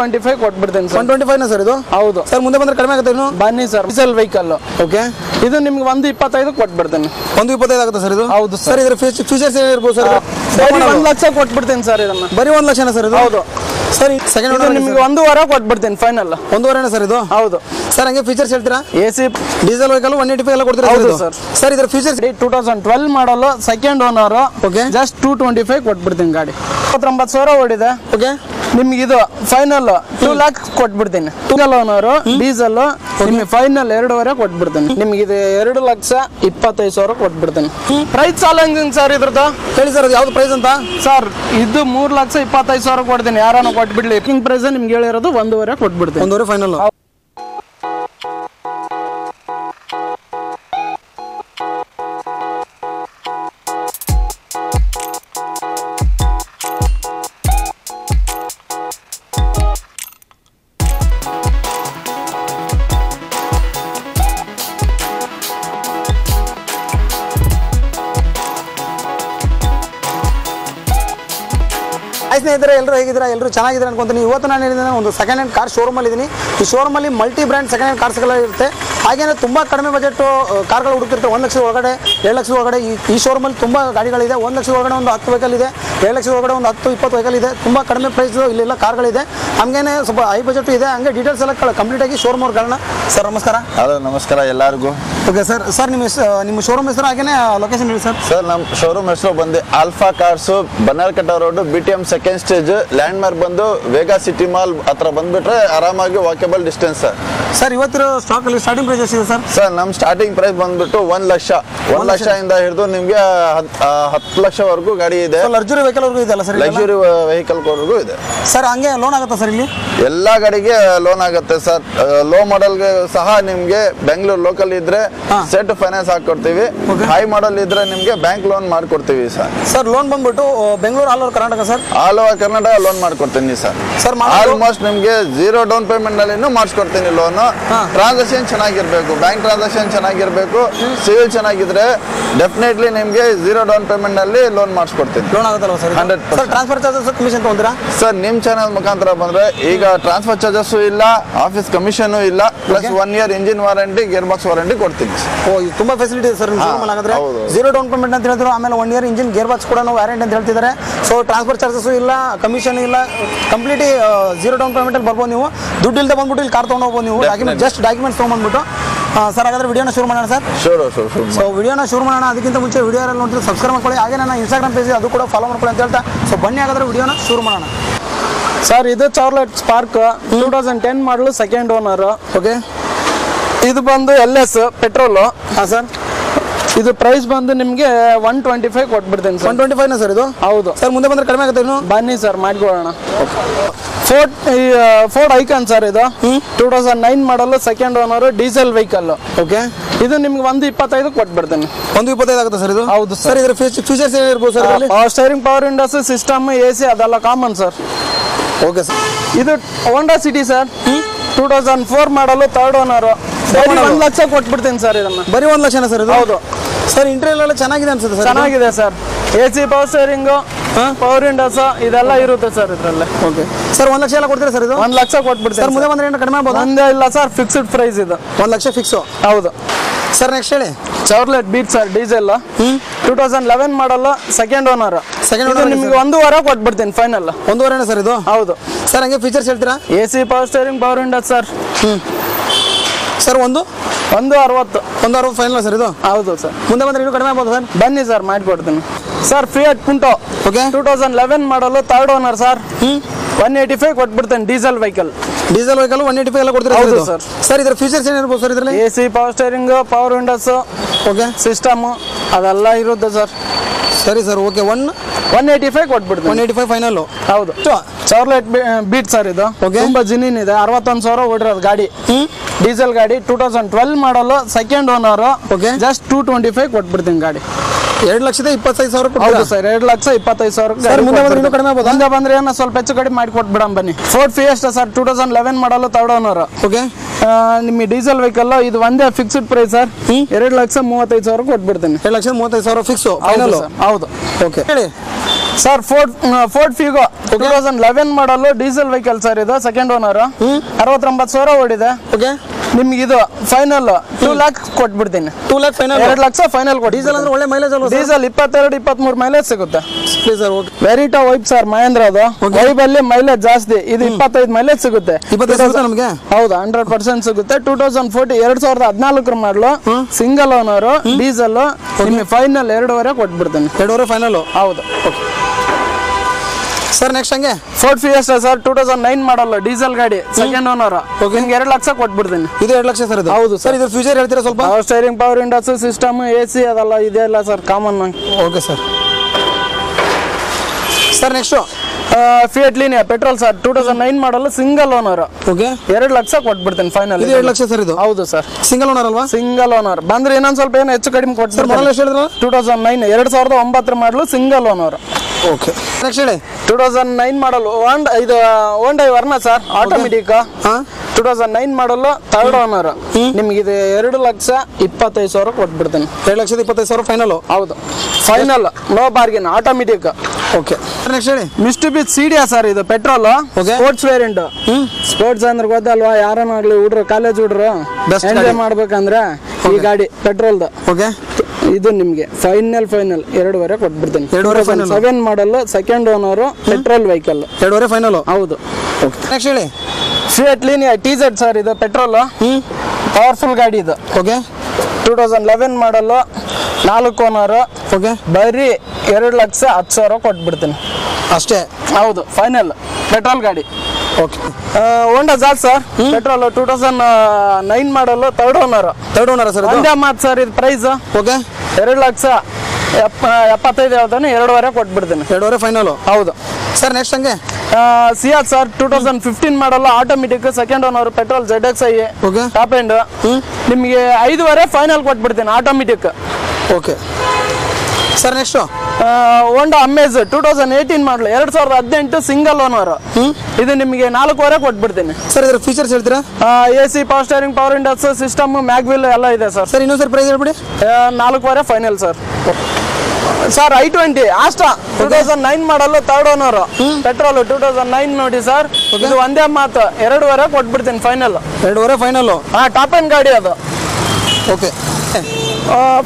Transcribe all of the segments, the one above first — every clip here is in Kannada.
125 ಕೊಟ್ಬಿಡ್ತೀನಿ ಸರ್. 125 ಸರ್ ಇದು? ಹೌದು ಸರ್. ಮುಂದೆ ಬಂದ್ರೆ ಕಡಿಮೆ ಆಗುತ್ತೆ ಇನ್ನು? ಬನ್ನಿ ಸರ್. Diesel vehicle. ಓಕೆ. ಇದು ನಿಮ್ಗೆ 125 ಕೊಟ್ಬಿಡ್ತೀನಿ. 125 ಆಗುತ್ತೆ ಸರ್ ಇದು? ಹೌದು ಸರ್. ಇದ್ರ ಫೀಚರ್ಸ್ ಏನಿರ್ಬೋದು ಸರ್? ಬರೀ 1 ಲಕ್ಷ ಕೊಟ್ಬಿಡ್ತೀನಿ ಸರ್ ಇದನ್ನ. ಬರೀ 1 ಲಕ್ಷನಾ ಸರ್ ಇದು? ಹೌದು ಸರ್. ಸೆಕೆಂಡ್ ಓನರ್ ನಿಮ್ಗೆ 1.5 ಕೊಟ್ಬಿಡ್ತೀನಿ ಫೈನಲ್. 1.5 ಸರ್ ಇದು? ಹೌದು ಸರ್. ಹಂಗೆ ಫೀಚರ್ಸ್ ಹೇಳ್ತೀರಾ? AC ಡೀಸೆಲ್ ವೆಹಿಕಲ್ 185 ಎಲ್ಲ ಕೊಡ್ತೀರಾ? ಹೌದು ಸರ್. ಸರ್ ಇದ್ರ features? 2012 model, second owner. Okay. Just 225 ಕೊಟ್ಬಿಡ್ತೀನಿ ಗಾಡಿ. 29,000 ಓಡಿದೆ. ಓಕೆ. ನಿಮ್ಗೆ ಇದು ಫೈನಲ್ 2 lakhs ಕೊಟ್ಬಿಡ್ತೀನಿ. ಸಿಂಗಲ್ ಓನರ್ ಡೀಸೆಲ್ ನಿಮ್ಗೆ ಫೈನಲ್ 2.5 ಕೊಟ್ಬಿಡ್ತೀನಿ. ನಿಮ್ಗೆ ಇದು 2,25,000 ಕೊಟ್ಬಿಡ್ತೀನಿ. ಪ್ರೈಸ್ ಚಾಲೆಂಜಿಂಗ್ ಸರ್ ಇದ್ರದ್ದು. ಹೇಳಿ ಸರ್ ಅದು ಯಾವ್ದು ಪ್ರೈಸ್ ಅಂತ? ಸರ್ ಇದು 3,25,000 ಕೊಡ್ತೀನಿ. ಯಾರನ್ನ ಕೊಟ್ಬಿಡ್ಲಿ. ಕಿಂಗ್ ಪ್ರೈಸ್ ನಿಮ್ಗೆ ಹೇಳಿರೋದು 1.5 ಕೊಟ್ಬಿಡ್ತೀನಿ. 1.5 ಫೈನಲ್. ಸ್ನೇಹಿತರೆ, ಎಲ್ಲರೂ ಹೇಗಿದ್ದೀರಾ? ಎಲ್ಲರೂ ಚೆನ್ನಾಗಿದ್ದೀರಾ ಅನ್ಕೊಂತೀನಿ. ಇವತ್ತು ನಾನು ಹೇಳಿದ್ದೀನಿ ಒಂದು ಸೆಕೆಂಡ್ ಹ್ಯಾಂಡ್ ಕಾರ್ ಶೋರೂಮಲ್ಲಿ ಇದ್ದೀನಿ. ಈ ಶೋರೂಮಲ್ಲಿ ಮಲ್ಟಿ ಬ್ರ್ಯಾಂಡ್ ಸೆಕೆಂಡ್ ಹ್ಯಾಂಡ್ ಕಾರ್ಸ್ಗಳು ಇರುತ್ತೆ. ಹಾಗೇನೇ ತುಂಬ ಕಡಿಮೆ ಬಜೆಟ್ ಕಾರ್ಗಳು ಹುಡುಕಿರ್ತಾರೆ. 1 ಲಕ್ಷದ ಒಳಗಡೆ, 2 ಲಕ್ಷದ ಒಳಗಡೆ. ಈ ಶೋರೂಮಲ್ಲಿ ತುಂಬ ಗಾಡಿಗಳಿದೆ. 1 ಲಕ್ಷದ ಒಳಗಡೆ ಒಂದು 10 ವೆಹಿಕಲ್ ಇದೆ. 2 ಲಕ್ಷದ ಒಳಗಡೆ ಒಂದು 10-20 ವೆಹಿಕಲ್ ಇದೆ. ತುಂಬ ಕಡಿಮೆ ಪ್ರೈಸ್ ಇಲ್ಲೆಲ್ಲ ಕಾರ್ಗಳಿದೆ. ಹಂಗೇನೆ ಸ್ವಲ್ಪ ಹೈ ಬಜೆಟ್ ಇದೆ. ಹಂಗೆ ಡೀಟೇಲ್ಸ್ ಎಲ್ಲ ಕಂಪ್ಲೀಟ್ ಆಗಿ ಶೋರೂಮ್ ಅವ್ರಗಳನ್ನ. ಸರ್ ನಮಸ್ಕಾರ. ಹಲೋ, ನಮಸ್ಕಾರ ಎಲ್ಲರಿಗೂ. Okay sir. ಸರ್ ನಿಮ್ಮ ಶೋರೂಮ್ ಹೆಸರು ಹಾಗೇನೆ ಲೊಕೇಶನ್ ಹೇಳಿ ಸರ್. ಸರ್ ನಮ್ಮ ಶೋರೂಮ್ ಹೆಸರು ಬಂದು Alpha cars, Bannerghatta road, BTM second stage. Landmark ಬಂದು ವೇಗಾ ಸಿಟಿ ಮಾಲ್ ಹತ್ರ ಬಂದ್ಬಿಟ್ರೆ ಆರಾಮಾಗಿ ವಾಕೇಬಲ್ ಡಿಸ್ಟೆನ್ಸ್ ಸರ್. ಸರ್ ಇವತ್ತಿರೋ ಸ್ಟಾಕ್ ಅಲ್ಲಿ ಸ್ಟಾರ್ಟಿಂಗ್ ಪ್ರೈಸ್ ಎಷ್ಟಿದೆ ಸರ್? ಸರ್ ನಮ್ಮ ಸ್ಟಾರ್ಟಿಂಗ್ ಪ್ರೈಸ್ ಬಂದ್ಬಿಟ್ಟು 1 ಲಕ್ಷ. 1 ಲಕ್ಷದಿಂದ ಹಿಡಿದು ನಿಮಗೆ 10 ಲಕ್ಷವರೆಗೂ ಗಾಡಿ ಇದೆ. ಲಕ್ಸುರಿ ವೆಹಿಕಲ್ ವರ್ಗೂ ಇದೆಲ್ಲ ಸರ್? ಲಕ್ಸುರಿ ವೆಹಿಕಲ್ ವರ್ಗೂ ಇದೆ ಸರ್. ಹಂಗೆ ಲೋನ್ ಆಗುತ್ತಾ ಸರ್ ಇಲ್ಲಿ? ಎಲ್ಲಾ ಗಾಡಿಗೆ ಲೋನ್ ಆಗುತ್ತೆ ಸರ್. ಲೋ ಮಾಡೆಲ್ಗೆ ಸಹ ನಿಮ್ಗೆ ಬೆಂಗಳೂರು ಲೋಕಲ್ ಇದ್ರೆ ಸೆಟ್ ಫೈನಾನ್ಸ್ ಹಾಕೊಡ್ತೀವಿ. ಹೈ ಮಾಡೆಲ್ ಇದ್ರೆ ನಿಮ್ಗೆ ಬ್ಯಾಂಕ್ ಲೋನ್ ಮಾಡ್ಕೊಡ್ತೀವಿ ಸರ್. ಸರ್ ಲೋನ್ ಬಂದ್ಬಿಟ್ಟು Bengaluru all over Karnataka sir? All over Karnataka loan ಮಾಡ್ಕೊಡ್ತೀನಿ ಸರ್. ಸರ್ ಆಲ್ಮೋಸ್ಟ್ ನಿಮ್ಗೆ 0 ಡೌನ್ ಪೇಮೆಂಟ್ ನಲ್ಲಿ ಮಾಡ್ಕೊಡ್ತೀನಿ ಲೋನ್. ಟ್ರಾನ್ಸಾಕ್ಷನ್ ಚೆನ್ನಾಗಿರ್ಬೇಕು, ಬ್ಯಾಂಕ್ ಟ್ರಾನ್ಸಾಕ್ಷನ್ ಚೆನ್ನಾಗಿರ್ಬೇಕು, ಸಿವಿಲ್ ಚೆನ್ನಾಗಿದ್ರೆ ಡೆಫಿನೆಟ್ಲಿ ನಿಮ್ಗೆ 0 ಡೌನ್ ಪೇಮೆಂಟ್ ನಲ್ಲಿ ಲೋನ್ ಮಾಡಿಸ್ಕೊಡ್ತೀನಿ. ಲೋನ್ ಆಗುತ್ತಲ್ಲ ಸರ್? 100%. ಟ್ರಾನ್ಸ್ಫರ್ ಚಾರ್ಜಸ್ ಕಮಿಷನ್ ತಗೊಂಡ್ರಾ ಸರ್? ನಿಮ್ ಚಾನಲ್ ಮುಖಾಂತರ ಬಂದ್ರೆ ಈಗ ಟ್ರಾನ್ಸ್ಫರ್ ಚಾರ್ಜಸ್ ಇಲ್ಲ, ಆಫೀಸ್ ಕಮಿಷನ್ ಇಲ್ಲ, plus 1 year engine warranty, gear box warranty ಕೊಡ್ತೀನಿ. ಓ, ಇದು ತುಂಬಾ ಫೆಸಿಲಿಟಿ ಇದೆ ಸರ್. ಹಾಗಾದ್ರೆ 0 ಡೌನ್ ಪೇಮೆಂಟ್ ಅಂತ ಹೇಳಿದ್ರು, ಆಮೇಲೆ 1 year ಇಂಜಿನ್ ಗೇರ್ ಬಾಕ್ಸ್ ಕೂಡ ವ್ಯಾರಂಟಿ ಅಂತ ಹೇಳ್ತಿದ್ದಾರೆ. ಸೊ ಟ್ರಾನ್ಸ್ಫರ್ ಚಾರ್ಜಸ್ ಇಲ್ಲ, ಕಮಿಷನ್ ಇಲ್ಲ, ಕಂಪ್ಲೀಟ್ 0 ಡೌನ್ ಪೇಮೆಂಟ್ ಅಲ್ಲಿ ಬರ್ಬೋದು. ನೀವು ದುಡ್ಡು ಇಲ್ಲದೆ ಬಂದ್ಬಿಟ್ಟು ಇಲ್ಲಿ ಕಾರ್ ತಗೊಂಡು ಹೋಗ್ಬೋದು. ನೀವು ಜಸ್ಟ್ ಡಾಕ್ಯುಮೆಂಟ್ಸ್ ತೊಗೊಂಡ್ಬಂದ್ಬಿಟ್ಟು. ಸರ್ ಹಾಗಾದ್ರೆ ವಿಡಿಯೋನ ಶುರು ಮಾಡೋಣ ಸರ್? ಸೊ ವಿಡಿಯೋನ ಶುರು ಮಾಡೋಣ. ಅದಕ್ಕಿಂತ ಮುಂಚೆ ವಿಡಿಯೋ ಎಲ್ಲ ನೋಡಿದ್ರೆ ಸಬ್ಸ್ಕ್ರೈಬ್ ಮಾಡ್ಕೊಳ್ಳಿ. ಹಾಗೆ ನನ್ನ ಇನ್ಸ್ಟಾಗ್ರಾಮ್ ಪೇಜ್ ಅದು ಕೂಡ ಫಾಲೋ ಮಾಡ್ಕೊಳ್ಳಿ ಅಂತ ಹೇಳ್ತಾ, ಸೊ ಬನ್ನಿ ಹಾಗಾದ್ರೆ ವಿಡಿಯೋನ ಶುರು ಮಾಡೋಣ. ಸರ್ ಇದು ಚಾರ್ಲೆಟ್ ಸ್ಪಾರ್ಕ್ 2010 ಮಾಡಲು, ಸೆಕೆಂಡ್ ಓನರ್. ಓಕೆ. ಇದು ಬಂದು LS ಪೆಟ್ರೋಲು. ಹಾಂ ಸರ್. ಇದು ಪ್ರೈಸ್ ಬಂದು ನಿಮಗೆ 125 ಕೊಟ್ಬಿಡ್ತೀನಿ ಸರ್. 125 ಸರ್ ಇದು? ಹೌದು ಸರ್. ಮುಂದೆ ಬಂದ್ರೆ ಕಡಿಮೆ ಆಗುತ್ತೆ ಇನ್ನು? ಬನ್ನಿ ಸರ್, ಮಾಡ್ಕೊಳ್ಳೋಣ. Ford Icon sir. ಇದು 2009 model, second owner, diesel vehicle. Okay. ಇದು ನಿಮ್ಗೆ 125 ಕೊಟ್ಬಿಡ್ತೀನಿ. 125 ಆಗುತ್ತೆ ಸರ್ ಇದು? ಹೌದು ಸರ್. ಇದ್ರ ಫೀಚರ್ಸ್ ಏನಿರ್ಬೋದು sir? Power steering, power windows, system, AC ಅದೆಲ್ಲ ಕಾಮನ್ ಸರ್. Okay sir. ಇದು ಹೋಂಡಾ ಸಿಟಿ ಸರ್. 2004 ಮಾಡಲು, ಥರ್ಡ್ ಓನರ್. 1 ಲಕ್ಷ ಕೊಟ್ಬಿಡ್ತೀನಿ ಸರ್ ಇದನ್ನ. ಬರೀ 1 ಲಕ್ಷನಾ ಸರ್ ಇದು? ಹೌದು ಸರ್. ಇಂಟೀರಿಯರ್ ಎಲ್ಲ ಚೆನ್ನಾಗಿದೆ ಅನ್ಸುತ್ತೆ ಸರ್? ಚೆನ್ನಾಗಿದೆ sir. AC, power steering, power Windows ಇದೆಲ್ಲ ಇರುತ್ತೆ ಸರ್ ಇದರಲ್ಲಿ. Okay sir. 1 ಲಕ್ಷ ಎಲ್ಲ ಕೊಡ್ತೀರಾ ಸರ್ ಇದು? 1 ಲಕ್ಷ ಕೊಟ್ಬಿಡ್ತೀನಿ ಸರ್. ಮುಂದೆ ಬಂದ್ರೆ ಏನು ಕಡಿಮೆ ಆಗ್ಬೋದು? ಒಂದೇ ಇಲ್ಲ ಸರ್, ಫಿಕ್ಸ್ಡ್ ಪ್ರೈಸ್ ಇದು. 1 ಲಕ್ಷ ಫಿಕ್ಸು? ಹೌದು ಸರ್. ನೆಕ್ಸ್ಟ್ ಹೇಳಿ. ಚಾರ್ಲೆಟ್ ಬೀಟ್ ಸರ್, ಡೀಸೆಲ್ 2011 ಮಾಡಲ್ಲ, ಸೆಕೆಂಡ್ ಓನರ್. ನಿಮ್ಗೆ 1.5 ಕೊಟ್ಬಿಡ್ತೀನಿ ಫೈನಲ್. 1.5 ಸರ್ ಇದು? ಹೌದು ಸರ್. ಹಂಗೆ ಫೀಚರ್ಸ್ ಹೇಳ್ತೀರಾ? AC, power steering, power Windows sir. Sir. 160 final sir ಇದು? ಹೌದು ಸರ್. ಮುಂದೆ ಬಂದ್ರೆ ಇನ್ನೂ ಕಡಿಮೆ ಆಗ್ಬೋದು ಸರ್? ಬನ್ನಿ ಸರ್, ಮಾಡಿಕೊಡ್ತೀನಿ sir. Fiat ಪುಂಟೋ. Okay. 2011 model, third owner sir. 185 ಕೊಟ್ಬಿಡ್ತೇನೆ. ಡೀಸೆಲ್ ವೆಹಿಕಲ್ 185 ಎಲ್ಲ ಕೊಡ್ತೀರಾ? ಹೌದು ಸರ್. ಸರ್. ಇದ್ರ ಫೀಚರ್ಸ್ ಏನಿರ್ಬೋದು ಸರ್ ಇದರಲ್ಲಿ? AC, power steering, power windows, okay, system ಅದೆಲ್ಲ ಇರುತ್ತೆ ಸರ್. ಸರಿ ಸರ್. ಓಕೆ. 185 ಕೊಟ್ಬಿಡ್ತೀನಿ. 185 ಫೈನಲ್? ಹೌದು. ಚಾರ್ಲೆಟ್ ಬೀಟ್ ಸರ್ ಇದು. ತುಂಬಾ ಜಿನಿನ್ ಇದೆ. 61,000 ಓಡಿರೋದು ಗಾಡಿ. ಡೀಸೆಲ್ ಗಾಡಿ, 2012 ಮಾಡಲು, ಸೆಕೆಂಡ್ ಓನರ್. ಓಕೆ. ಜಸ್ಟ್ 225 ಕೊಟ್ಬಿಡ್ತೀನಿ ಗಾಡಿ. 2,25,000. ಹೌದು ಸರ್. 2,25,000. ಮುಂದೆ ಬಂದ್ರೆ ಇನ್ನೂ ಕಡಿಮೆ ಆಗ್ಬೋದು? ಮುಂದೆ ಬಂದ್ರೆ ಏನೋ ಸ್ವಲ್ಪ ಹೆಚ್ಚು ಕಡಿಮೆ ಮಾಡಿ ಕೊಟ್ಬಿಡಮ್ ಬನ್ನಿ. Ford fiesta sir, 2011 model, third owner. Okay. ನಿಮಗೆ ಡೀಸೆಲ್ ವೆಹಿಕಲ್ ಇದು ಒಂದೇ ಫಿಕ್ಸ್ಡ್ ಪ್ರೈಸ್ ಸರ್. 2,35,000 ಕೊಟ್ಬಿಡ್ತೀನಿ. 2,35,000 ಫಿಕ್ಸ್ ಫೈನಲ್? ಹೌದು. ಓಕೆ. ಹೇಳಿ. Sir Ford Figo 2011 model diesel vehicle sir ಇದು ಸೆಕೆಂಡ್ ಓನರ್ 69,000 ಓಡಿದೆ. ಓಕೆ, ನಿಮ್ಗೆ ಇದು ಫೈನಲ್ 2 lakh ಕೊಟ್ಬಿಡ್ತೀನಿ. 2 lakh ಫೈನಲ್, 2 ಲಕ್ಷ ಫೈನಲ್ ಕೊಡಿ. ಡೀಸೆಲ್ ಅಂದ್ರೆ ಒಳ್ಳೆ ಮೈಲೇಜ್ ಅಲ್ವಾ? ಡೀಸೆಲ್ 22-23 ಮೈಲೇಜ್ ಸಿಗುತ್ತೆ sir. Okay, Verito Vibe sir Mahindra ಅದು. ವೈಬ್ ಅಲ್ಲಿ ಮೈಲೇಜ್ ಜಾಸ್ತಿ, ಇದು 25 ಮೈಲೇಜ್ ಸಿಗುತ್ತೆ. 25 ನಮಗೆ ಹೌದು 100% ಸಿಗುತ್ತೆ. 2014 ಮಾಡಲು ಸಿಂಗಲ್ ಓನರ್ ಡೀಸೆಲ್. ನಿಮಗೆ ಫೈನಲ್ 2.5 ಕೊಟ್ಬಿಡ್ತೀನಿ. 2.5 ಫೈನಲ್. ಹೌದು ಸರ್. ನೆಕ್ಸ್ಟ್ ಹಂಗೆ ಫೋರ್ಡ್ ಫಿಯೆಸ್ಟಾ ಸರ್ 2009 ಮಾಡಲ್ಲ ಡೀಸೆಲ್ ಗಾಡಿ ಸೆಕೆಂಡ್ ಓನರ್. ನಿಮ್ಗೆ 2 ಲಕ್ಷ ಕೊಟ್ಬಿಡ್ತೀನಿ. ಇದು 2 ಲಕ್ಷ ಸರ್ ಇದು? ಹೌದು ಸರ್. ಇದ್ರ ಫ್ಯೂಚರ್ ಹೇಳ್ತೀರಾ ಸ್ವಲ್ಪ? Power steering, power windows system, AC ಅದೆಲ್ಲ ಇದೆಲ್ಲ sir common. Okay sir. Sir next fiat Linea petrol sir 2009 ಮಾಡಲ್ಲ ಸಿಂಗಲ್ ಓನರ್. ಓಕೆ, 2 ಲಕ್ಷ ಕೊಟ್ಬಿಡ್ತೀನಿ ಫೈನಲ್. ಇದು 2 ಲಕ್ಷ ಸರ್ ಇದು? ಹೌದು ಸರ್. ಸಿಂಗಲ್ ಓನರ್ ಅಲ್ವಾ? ಸಿಂಗಲ್ ಓನರ್ ಬಂದ್ರೆ ಇನ್ನೊಂದ್ ಸ್ವಲ್ಪ ಏನೋ ಹೆಚ್ಚು ಕಡಿಮೆ ಕೊಡ್ತಾರೆ. ಮಾಡಲ್ ಎಷ್ಟು ಹೇಳಿದ್ರು? 2009 2009 ಮಾಡಲು ಸಿಂಗಲ್ ಓನರ್. ಓಕೆ, ನೆಕ್ಸ್ಟ್ ಹೇಳಿ. 2009 ಮಾಡಲ್ ಇದು Honda Verna sir automatic. 2009 model third owner. ನಿಮ್ಗೆ ಇದು 2,25,000 ಕೊಟ್ಬಿಡ್ತೀನಿ. 2,25,000 ಫೈನಲ್? ಹೌದು final, no bargain, automatic. Okay, next ಹೇಳಿ. ಮಿಸ್ಟುಬಿಷಿ ಸಿಡಿಯಾ ಸರ್ ಇದು ಪೆಟ್ರೋಲ್ ಸ್ಪೋರ್ಟ್ಸ್ ವೇರಿಯಂಟ್. ಸ್ಪೋರ್ಟ್ಸ್ ಅಂದ್ರೆ ಗೊತ್ತಲ್ವಾ, ಯಾರನ್ನಾಗ್ಲಿ ಹುಡ್ರು ಕಾಲೇಜ್ ಹುಡ್ರು ಎಂಜಾಯ್ ಮಾಡ್ಬೇಕಂದ್ರೆ ಈ ಗಾಡಿ ಪೆಟ್ರೋಲ್ದು. ಓಕೆ, ಇದು ನಿಮ್ಗೆ ಫೈನಲ್ 2.5 ಕೊಟ್ಬಿಡ್ತೀನಿ. 2.5 7 ಮಾಡಲ್ second owner petrol vehicle. 2.5 final? ಹೌದು. ನೆಕ್ಸ್ಟ್ ಹೇಳಿ. ಫಿಯಟ್ ಲೀನಿಯಾ TZ ಸರ್ ಇದು ಪೆಟ್ರೋಲ್ ಪವರ್ಫುಲ್ ಗಾಡಿ ಇದು. ಓಕೆ, 2011 ಮಾಡಲ್ 4 ಓನರ್. ಓಕೆ, ಬರೀ 2,10,000 ಕೊಟ್ಬಿಡ್ತೀನಿ ಅಷ್ಟೇ? ಹೌದು ಫೈನಲ್ ಪೆಟ್ರೋಲ್ ಗಾಡಿ. Okay, Honda Jazz sir petrol 2009 model third owner. Third owner sir? ಒಂದೇ ಮಾತು ಸರ್ ಇದು ಪ್ರೈಸ್. ಓಕೆ, 2,75,000 ಯಾವ್ದಾನೆ 2.5 ಕೊಟ್ಬಿಡ್ತೀನಿ. 2.5 ಫೈನಲ್? ಹೌದು ಸರ್. ನೆಕ್ಸ್ಟ್ ಹಂಗೆ ಸಿಯಾಜ್ ಸರ್ 2015 ಮಾಡಲ್ಲ automatic second owner petrol ZXi okay, top end. ನಿಮಗೆ 5.5 ಫೈನಲ್ ಕೊಟ್ಬಿಡ್ತೀನಿ automatic. Okay sir. Next Honda Amaze 2018 model 2018 single owner. ಇದು ನಿಮಗೆ 4.5 ಕೊಟ್ಬಿಡ್ತೀನಿ. ಸರ್ ಇದ್ರ ಫೀಚರ್ಸ್ ಹೇಳ್ತೀರಾ? AC, power steering, power windows system, mag wheel ಎಲ್ಲ ಇದೆ ಸರ್. ಸರ್ ಇನ್ನೊಂದು ಸರ್ ಪ್ರೈಸ್ ಹೇಳ್ಬಿಡಿ. 4.5 final sir. Sir I20 Asta 2009 ಮಾಡಲು ಥರ್ಡ್ ಓನರ್ ಪೆಟ್ರೋಲ್ 2009 ನೋಡಿ ಸರ್. ಇದು ಒಂದೇ ಮಾತು 2.5 ಕೊಟ್ಬಿಡ್ತೀನಿ ಫೈನಲ್. 2.5 ಫೈನಲ್? ಟಾಪ್ ಎಂಡ್ ಗಾಡಿ ಅದು. Okay.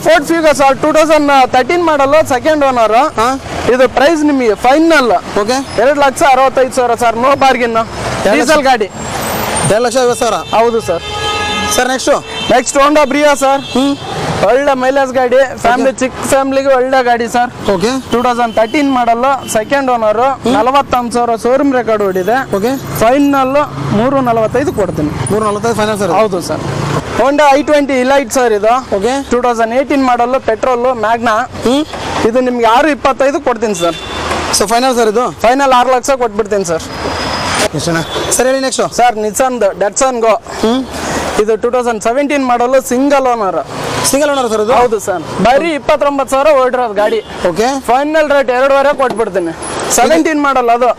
Ford Figo sir 2013 model second owner. ಇದು ಪ್ರೈಸ್ ನಿಮಗೆ final okay 2,65,000 sir, no bargain. Diesel ಗಾಡಿ 2,50,000. ಹೌದು sir. Sir next Honda Brio sir, ಒಳ್ಳೆ ಮೈಲೇಜ್ ಗಾಡಿ, ಫ್ಯಾಮಿಲಿ ಚಿಕ್ಕ ಫ್ಯಾಮಿಲಿಗೆ ಒಳ್ಳೆ ಗಾಡಿ sir. Okay, 2013 model second owner 41,000 showroom record ಹೊಡಿದೆ. ಓಕೆ, ಫೈನಲ್ 345 ಕೊಡ್ತೀನಿ. 345 ಫೈನಲ್ ಸರ್? ಹೌದು sir. Honda I20 Elite sir ಇದು. Okay, 2018 model petrol Magna. ಇದು ನಿಮ್ಗೆ 625 ಕೊಡ್ತೀನಿ ಸರ್. ಸೊ ಫೈನಲ್ ಸರ್ ಇದು? ಫೈನಲ್ 6 ಲಕ್ಷ ಕೊಟ್ಬಿಡ್ತೀನಿ ಸರ್. ಸರ್ ಹೇಳಿ. Next sir Nissan Datsun Go. ಇದು 2017 model single owner. Single owner sir ಇದು? ಹೌದು ಸರ್. ಬರೀ 29,000 ಓಡಿರೋದು ಗಾಡಿ. ಓಕೆ, ಫೈನಲ್ ರೇಟ್ 2.5 ಕೊಟ್ಬಿಡ್ತೀನಿ. 17 ಮಾಡಲ್ ಅದು.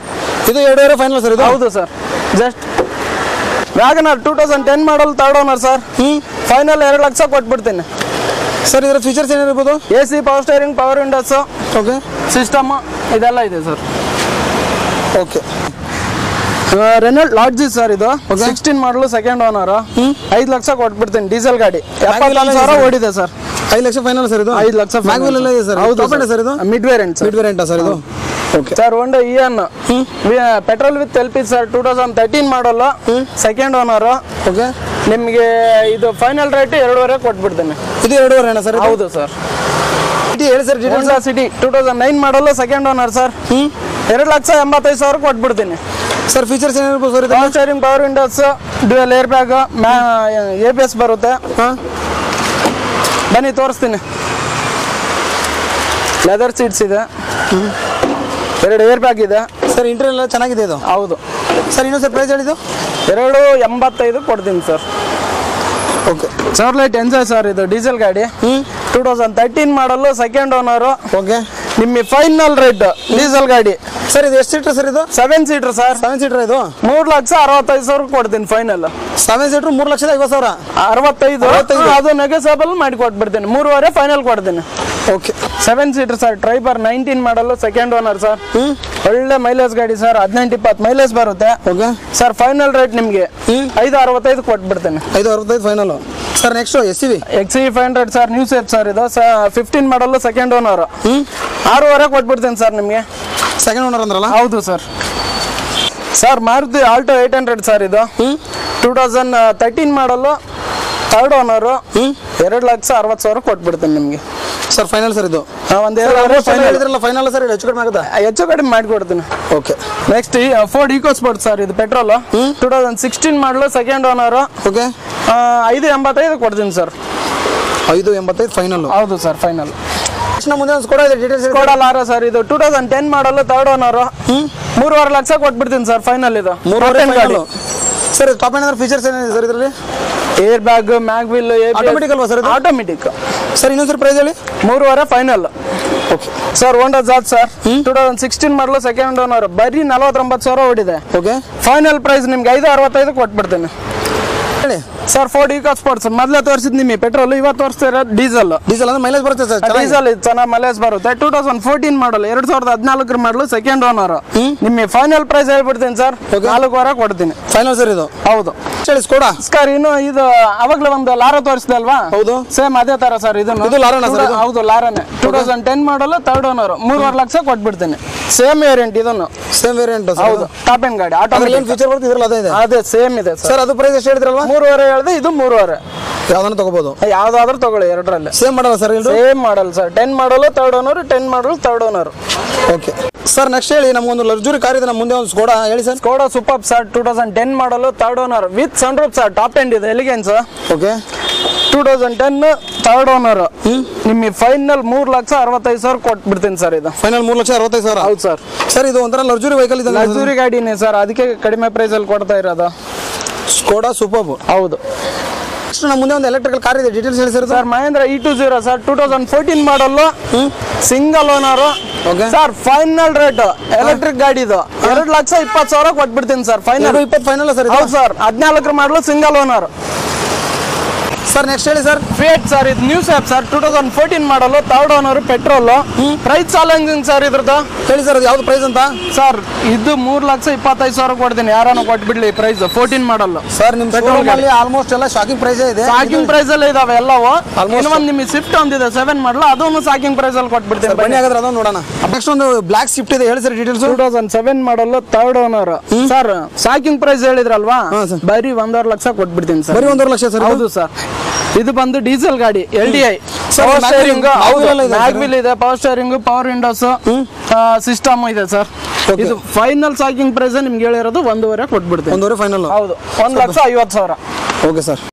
ಇದು 2.5 ಫೈನಲ್ ಸರ್ ಇದು? ಹೌದು sir. Just wagon R 2010 model third owner sir. Final 2 lakh ಕೊಟ್ಬಿಡ್ತೀನಿ ಸರ್. ಇದರ ಫೀಚರ್ಸ್ ಏನಿರ್ಬೋದು? AC, power steering, power windows, okay, system ಇದೆಲ್ಲ ಇದೆ sir. Okay. Renault Lodgy sir ಇದು 16 ಮಾಡಲು ಸೆಕೆಂಡ್ ಓನರ್. 5 ಲಕ್ಷ ಕೊಟ್ಬಿಡ್ತೀನಿ. ಡೀಸೆಲ್ ಗಾಡಿ 71,000 ಓಡಿದೆ ಸರ್. 5 ಲಕ್ಷ ಫೈನಲ್ ಸರ್ ಇದು? 5 ಲಕ್ಷ ಮ್ಯಾಗ್ವಿಲ್ ಎಲ್ಲ ಇದೆ ಸರ್? ಹೌದು ಸರ್ ಇದು mid variant. Mid variant sir ಇದು? Okay sir. Honda Eon petrol with LP sir 2013 ಮಾಡಲ್ಲ ಸೆಕೆಂಡ್ ಓನರ್. ಓಕೆ, ನಿಮಗೆ ಇದು ಫೈನಲ್ ರೇಟ್ 2.5 ಕೊಟ್ಬಿಡ್ತೀನಿ. ಇದು 2.5 ಅಣ್ಣ ಸರ್? ಹೌದು ಸರ್. ಹೇಳಿ ಸರ್. ಹೋಂಡಾ ಸಿಟಿ 2009 ಮಾಡಲ್ಲ ಸೆಕೆಂಡ್ ಓನರ್ ಸರ್. 2,85,000 ಕೊಟ್ಬಿಡ್ತೀನಿ ಸರ್. ಫೀಚರ್ಸ್ ಏನಿರ್ಬೋದು sir? Power steering, power windows, dual air bag, ABS ಬರುತ್ತೆ. ಬನ್ನಿ ತೋರಿಸ್ತೀನಿ. ಲೆದರ್ ಸೀಟ್ಸ್ ಇದೆ, 2 ಏರ್ ಬ್ಯಾಗ್ ಇದೆ ಸರ್. ಇಂಟೀರಿಯರ್ ಎಲ್ಲ ಚೆನ್ನಾಗಿದೆ ಇದು? ಹೌದು ಸರ್. ಇನ್ನೊಂದು ಸರ್ ಪ್ರೈಸ್ ಹೇಳಿದ್ದು? 2,85 ಕೊಡ್ತೀನಿ ಸರ್. ಓಕೆ. ಚಾರ್ಲೈಟ್ ಎಂಜಾಯ್ ಸರ್ ಇದು ಡೀಸೆಲ್ ಗಾಡಿ 2013 ಮಾಡಲು ಸೆಕೆಂಡ್ ಓನರ್. ಓಕೆ, ನಿಮಗೆ ಫೈನಲ್ ರೇಟ್ ಡೀಸೆಲ್ ಗಾಡಿ ಸರ್ ಇದು ಎಷ್ಟು ಸೀಟರ್ ಸರ್ ಇದು 7 ಸೀಟರ್ ಸರ್ 7 ಸೀಟರ್ ಇದು 3,65,000 ಕೊಡ್ತೀನಿ ಫೈನಲ್ 7 ಸೀಟರ್ 3,50,000 65 ಅದು ನೆಗೋಸಿಯಬಲ್ ಮಾಡಿ ಕೊಟ್ಬಿಡ್ತೀನಿ 3.5 ಫೈನಲ್ ಕೊಡ್ತೀನಿ ಓಕೆ 7 ಸೀಟರ್ ಸರ್ ಟ್ರೈಬರ್ 19 ಮಾಡಲ್ ಸೆಕೆಂಡ್ ಓನರ್ ಸರ್ ಒಳ್ಳೆ ಮೈಲೇಜ್ ಗಾಡಿ ಸರ್ 18-20 ಮೈಲೇಜ್ ಬರುತ್ತೆ ಓಕೆ ಸರ್ ಫೈನಲ್ ರೇಟ್ ನಿಮಗೆ 565 ಕೊಟ್ಬಿಡ್ತೇನೆ 565 final sir next XUV 500 sir new safe sir ಇದು 15 ಮಾಡಲ್ ಸೆಕೆಂಡ್ ಓನರ್ 6.5 ಕೊಟ್ಬಿಡ್ತೇನೆ ಸರ್ ನಿಮಗೆ ಸೆಕೆಂಡ್ ಓನರ್ ಅಂದ್ರಲ್ಲ ಹೌದು sir sir Maruti Alto 800 sir ಇದು 2013 ಮಾಡಲ್ ಥರ್ಡ್ ಓನರು 2,60,000 ಕೊಟ್ಬಿಡ್ತೇನೆ ನಿಮಗೆ ಸರ್ ಫೈನಲ್ ಸರ್ ಇದು ಫೈನಲ್ ಸರ್ ಹೆಚ್ಚು ಕಡಿಮೆ ಆಗುತ್ತಾ ಹೆಚ್ಚು ಕಡಿಮೆ ಮಾಡಿಕೊಡ್ತೀನಿ okay next Ford EcoSport sir ಇದು petrol 2016 model second owner okay 585 ಕೊಡ್ತೀನಿ ಸರ್ 585 ಫೈನಲ್ ಹೌದು ಸರ್ ಫೈನಲ್ ಮುಂದೆ ಒಂದು ಸ್ಕೋಡಾ ಇದೆ ಡೀಟೇಲ್ಸ್ ಕೊಡಲ್ಲ ಸರ್ ಇದು 2010 ಮಾಡಲು ಥರ್ಡ್ ಓನರ್ 3.5 ಲಕ್ಷ ಕೊಟ್ಬಿಡ್ತೀನಿ ಸರ್ ಫೈನಲ್ ಇದು 3.5 ಗಾಡಿ ಸರ್ ಟಾಪ್ ಏನಾದ್ರು ಫೀಚರ್ಸ್ ಏನಿದೆ ಸರ್ ಇದರಲ್ಲಿ air bag mag will automatic ಅಲ್ವಾ ಸರ್ ಆಟೋಮೆಟಿಕ್ ಸರ್ ಇನ್ನೊಂದು ಸರ್ ಪ್ರೈಸ್ ಹೇಳಿ 3.5 ಫೈನಲ್ ಓಕೆ ಸರ್ ಹೋಂಡಾ Jazz sir 2016 model second owner ಬರೀ 49,000 ಓಡಿದೆ ಓಕೆ ಫೈನಲ್ ಪ್ರೈಸ್ ನಿಮ್ಗೆ 565 ಕೊಟ್ಬಿಡ್ತೀನಿ ಹೇಳಿ ಸರ್ ಫೋರ್ಡ್ ಈಕೋ ಸ್ಪೋರ್ಟ್ಸ್ ಮೊದಲೇ ತೋರಿಸಿದ್ ನಿಮಗೆ ಪೆಟ್ರೋಲ್ ಇವತ್ತು ತೋರಿಸ್ತಾ ಇರೋದು ಡೀಸೆಲ್ ಅಂದ್ರೆ ಮೈಲೇಜ್ ಬರುತ್ತೆ ಸರ್ ಡೀಸೆಲ್ ಚೆನ್ನಾಗಿ ಮೈಲೇಜ್ ಬರುತ್ತೆ 2014 ಮಾಡಲ್ 2014 ಮಾಡಲು ಸೆಕೆಂಡ್ ಓನರ್ ನಿಮಗೆ ಫೈನಲ್ ಪ್ರೈಸ್ ಹೇಳ್ಬಿಡ್ತೀನಿ ಸರ್ 4.5 ಕೊಡ್ತೀನಿ ಫೈನಲ್ ಸರ್ ಇದು ಹೌದು ಹೇಳಿ ಸ್ಕೋಡಾ ಸರ್ ಇನ್ನು ಇದು ಅವಾಗಲೇ ಒಂದು ಲಾರ ತೋರಿಸಿದೆ ಅಲ್ವಾ ಹೌದು ಸೇಮ್ ಅದೇ ತರ ಸರ್ ಇದು ಲಾರನಾ ಸರ್ ಹೌದು ಲಾರನೇ 2010 ಮಾಡಲ್ ಥರ್ಡ್ ಓನರ್ 3.5 ಲಕ್ಷ ಕೊಟ್ಬಿಡ್ತೀನಿ ಸೇಮ್ ವೇರಿಯಂಟ್ ಇದನ್ನು ಸೇಮ್ ವೇರಿಯಂಟ್ ಹೌದು ಟಾಪ್ ಎಂಡ್ ಗಾಡಿ ಏನು ಫೀಚರ್ ಬರುತ್ತೆ ಇದ್ರಲ್ಲಿ ಅದೇ ಇದೆ ಅದೇ ಸೇಮ್ ಇದೆ ಸರ್ ಅದು ಪ್ರೈಸ್ ಎಷ್ಟು ಹೇಳಿದ್ರಲ್ವಾ 3.5 ಹೇಳಿದೆ ಇದು 3.5 ಯಾವ್ದನ್ನ ತಗೋಬಹುದು ಯಾವ್ದಾದ್ರು ತಗೊಳ್ಳಿ ಎರಡರಲ್ಲಿ ಸೇಮ್ ಮಾಡಲ್ಲ ಸರ್ ಸೇಮ್ ಮಾಡಲ್ ಸರ್ 10 ಮಾಡಲ್ ಥರ್ಡ್ ಓನರ್ 10 ಮಾಡಲ್ third owner okay sir next ಹೇಳಿ ನಮಗೊಂದು ಲಕ್ಸುರಿ ಕಾರ್ ಇದೆ ನಮ್ಮ ಮುಂದೆ ಒಂದು ಸ್ಕೋಡಾ ಹೇಳಿ sir Skoda super sir 2010 model third owner with sunroof sir top end ಇದೆ ಎಲಿಗೆನ್ಸ್ ಓಕೆ 2010 ಥರ್ಡ್ ಓನರ್ ನಿಮಗೆ ಫೈನಲ್ 3,65,000 ಕೊಟ್ಬಿಡ್ತೀನಿ ಸರ್ ಇದು ಫೈನಲ್ 3,65,000 ಹೌದು ಸರ್ ಸರ್ ಇದು ಒಂಥರ ಲಕ್ಸುರಿ ವೆಹಿಕಲ್ ಇದೆ ಲಕ್ಸುರಿ ಗಾಡಿನೇ ಸರ್ ಅದಕ್ಕೆ ಕಡಿಮೆ ಪ್ರೈಸ್ ಅಲ್ಲಿ ಕೊಡ್ತಾ ಇರೋದು ಸ್ಕೋಡಾ ಸೂಪರ್ ಹೌದು ನೆಕ್ಸ್ಟ್ ನಮ್ಮ ಮುಂದೆ ಒಂದು ಎಲೆಕ್ಟ್ರಿಕಲ್ ಕಾರ್ ಇದೆ ಡೀಟೇಲ್ಸ್ ಹೇಳಿ sir Mahindra E20 sir 2014 model single owner okay sir final rate electric ಗಾಡಿ ಇದು 2,20,000 ಕೊಟ್ಬಿಡ್ತೀನಿ ಸರ್ ಫೈನಲ್ 20 ಫೈನಲ್ ಸರ್ ಹೌದು sir 14 model single owner sir next ಹೇಳಿ ಸರ್ ಫಿಯಟ್ ಸರ್ ಇದು new safe sir 2014 model third owner petrol price challenging sir ಇದ್ರದ್ದು ಹೇಳಿ ಸರ್ ಅದು ಯಾವ್ದು ಪ್ರೈಸ್ ಅಂತ ಸರ್ ಇದು 3,25,000 ಕೊಡ್ತೀನಿ ಯಾರನ್ನ ಕೊಟ್ಬಿಡ್ಲಿ ಪ್ರೈಸ್ 14 ಮಾಡಲ್ ಸರ್ ನಿಮ್ಮ ಪೆಟ್ರೋಲ್ ಅಲ್ಲಿ ಆಲ್ಮೋಸ್ಟ್ ಎಲ್ಲ ಶಾಕಿಂಗ್ ಪ್ರೈಸ್ ಇದೆ ಶಾಕಿಂಗ್ ಪ್ರೈಸ್ ಅಲ್ಲಿ ಇದಾವೆ ಎಲ್ಲವೂ ಇನ್ನೊಂದು ನಿಮಗೆ ಸ್ವಿಫ್ಟ್ ಒಂದಿದೆ 7 ಮಾಡಲ್ ಅದನ್ನು ಶಾಕಿಂಗ್ ಪ್ರೈಸ್ ಅಲ್ಲಿ ಕೊಟ್ಬಿಡ್ತೀನಿ ಬನ್ನಿ ಹಾಗಾದ್ರೆ ಅದನ್ನು ನೋಡೋಣ ನೆಕ್ಸ್ಟ್ ಒಂದು ಬ್ಲಾಕ್ ಸ್ವಿಫ್ಟ್ ಇದೆ ಹೇಳಿ sir details 2007 model third owner sir shocking price ಹೇಳಿದ್ರಲ್ವಾ ಬರೀ 1.5 ಲಕ್ಷ ಕೊಟ್ಬಿಡ್ತೀನಿ ಸರ್ ಬರೀ 1.5 ಲಕ್ಷ ಸರ್ ಹೌದು ಸರ್ ಇದು ಬಂದು ಡೀಸೆಲ್ ಗಾಡಿ LDI ಪವರ್ ಸ್ಟೇರಿಂಗ್ ಇದೆ power steering power windows system ಇದೆ ಸರ್ ಇದು ಫೈನಲ್ ಶಾಕಿಂಗ್ ಪ್ರೈಸ್ ನಿಮ್ಗೆ ಹೇಳಿರೋದು 1.5 ಕೊಟ್ಬಿಡ್ತೀನಿ 1.5 ಫೈನಲ್ ಹೌದು 1,50,000 ಓಕೆ ಸರ್